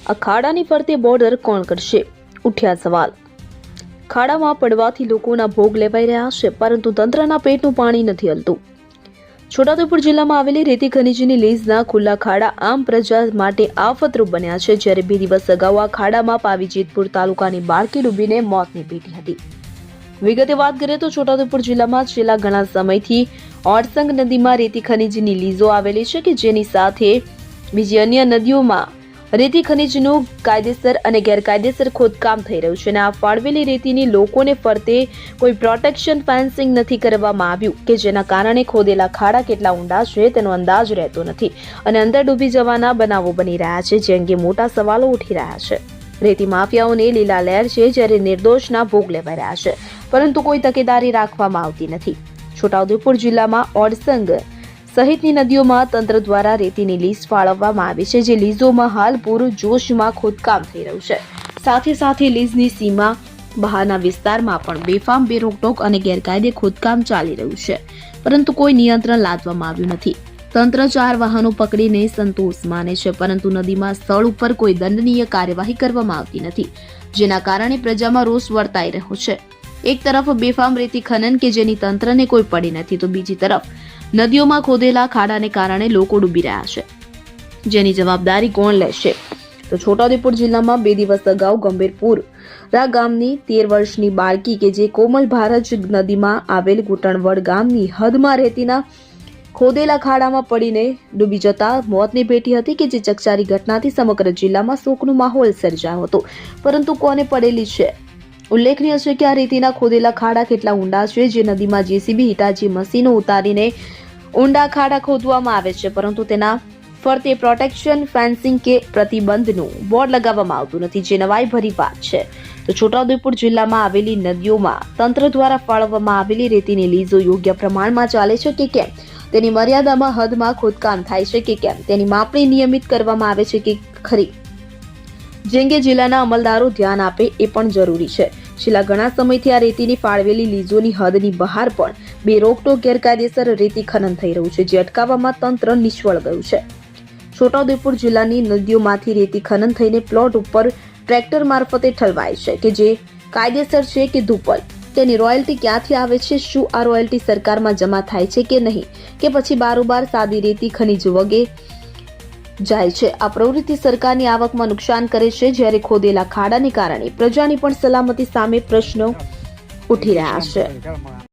આ ખાડાની ફરતે બોર્ડર કોણ કરશે? ઉઠ્યા સવાલ। ખાડામાં પડવાથી લોકોના ભોગ લેવાઈ રહ્યા છે, પરંતુ તંત્રના પેટનું પાણી નથી હલતું। છોટાઉદેપુર જિલ્લામાં આવેલી રેતી ખનીજની લીઝના ખુલ્લા ખાડા આમ પ્રજા માટે આફતરૂપ બન્યા છે। જ્યારે 2 દિવસ અગાઉ આ ખાડામાં પાવીજેતપુર તાલુકાની બાળકી ડૂબીને મોતને ભેટી હતી। વિગતે વાત કરીએ તો છોટાઉદેપુર જિલ્લામાં છેલ્લા ઘણા સમયથી ઓરસંગ નદીમાં રેતી ખનીજની લીઝો આવેલી છે કે જેની સાથે બીજી અન્ય નદીઓમાં રેતી ખનીજનું કાયદેસર અને ગેરકાયદેસર ખોદકામ થઈ રહ્યું છે અને આ ફાળવેલી રેતીની લોકોને ફરતે કોઈ પ્રોટેક્શન ફેન્સિંગ નથી કરવામાં આવ્યું કે જેના કારણે ખોદેલા ખાડા કેટલા ઊંડા છે તેનો અંદાજ રહેતો નથી અને અંદર ડૂબી જવાના બનાવો બની રહ્યા છે, જે અંગે મોટા સવાલો ઉઠી રહ્યા છે। રેતી માફિયાઓને લીલા લહેર છે, જ્યારે નિર્દોષના ભોગ લેવાઈ રહ્યા છે, પરંતુ કોઈ તકેદારી રાખવામાં આવતી નથી। છોટાઉદેપુર જિલ્લામાં ઓરસંગ સહિતની નદીઓમાં તંત્ર દ્વારા રેતીની લીઝ ફાળવવામાં આવી છે, જે લીઝોમાં હાલ પૂરું જોશમાં ખોદકામ થઈ રહ્યું છે। સાથે સાથે લીઝની સીમા બહારના વિસ્તારમાં પણ બેફામ બેરોકટોક અને ગેરકાયદે ખોદકામ ચાલી રહ્યું છે, પરંતુ કોઈ નિયંત્રણ લાદવામાં આવ્યું નથી। તંત્ર 4 વાહનો પકડીને સંતોષ માને છે, પરંતુ નદીમાં સ્થળ ઉપર કોઈ દંડનીય કાર્યવાહી કરવામાં આવતી નથી, જેના કારણે પ્રજામાં રોષ વર્તાઈ રહ્યો છે। એક તરફ બેફામ રેતી ખનન કે જેની તંત્રને કોઈ પડી નથી, તો બીજી તરફ નદીઓમાં ખોદેલા ખાડાને કારણે લોકો ડૂબી રહ્યા છે, જેની જવાબદારી કોણ લેશે? તો છોટાઉદેપુર જિલ્લામાં 2 દિવસ અગાઉ ગંભીરપુર ગામની 13 વર્ષની બાળકી કે જે કોમલ ભારજ નદીમાં આવેલ ઘૂંટણવડ ગામની હદમાં રેતીના ખોદેલા ખાડામાં પડીને ડૂબી જતા મોતને ભેટી હતી કે જે ચકચારી ઘટનાથી સમગ્ર જિલ્લામાં શોકનો માહોલ સર્જાયો હતો, પરંતુ કોને પડેલી છે? ઉલ્લેખનીય છે કે આ રેતીના ખોદેલા ખાડા કેટલા ઊંડા છે, જે નદીમાં જેસીબી હિટાચી મશીનો ઉતારીને ઊંડા ખાડા ખોદવામાં આવે છે, પરંતુ તેના ફરતે પ્રોટેક્શન ફેન્સિંગ કે પ્રતિબંધનું બોર્ડ લગાવવામાં આવતું નથી, જે નવાઈ ભરી વાત છે। તો છોટાઉદેપુર જિલ્લામાં આવેલી નદીઓમાં તંત્ર દ્વારા ફાળવવામાં આવેલી રેતીની લીઝો યોગ્ય પ્રમાણમાં ચાલે છે કે કેમ, તેની મર્યાદામાં હદમાં ખોદકામ થાય છે કે કેમ, તેની માપણી નિયમિત કરવામાં આવે છે કે ખરી, જે અંગે જિલ્લાના અમલદારો ધ્યાન આપે એ પણ જરૂરી છે। છેલ્લા ઘણા સમયથી આ રેતીની ફાળવેલી લીઝોની હદની બહાર પણ બેરોકટોક ગેરકાયદેસર રેતી ખનન થઈ રહ્યું છે, જે અટકાવવામાં તંત્ર નિષ્ફળ ગયું છે। છોટાઉદેપુર જિલ્લાની નદીઓમાંથી રેતી ખનન થઈને પ્લોટ ઉપર ટ્રેક્ટર મારફતે ઠલવાય છે કે જે કાયદેસર છે કે ધૂપલ, તેની રોયલ્ટી ક્યાંથી આવે છે? શું આ રોયલ્ટી સરકારમાં જમા થાય છે કે નહીં, કે પછી બારોબાર સાદી રેતી ખનીજ વગે જાય છે? આ પ્રવૃત્તિ સરકારની આવકમાં નુકસાન કરે છે, જ્યારે ખોદેલા ખાડાને કારણે પ્રજાની પણ સલામતી સામે પ્રશ્નો ઉઠી રહ્યા છે।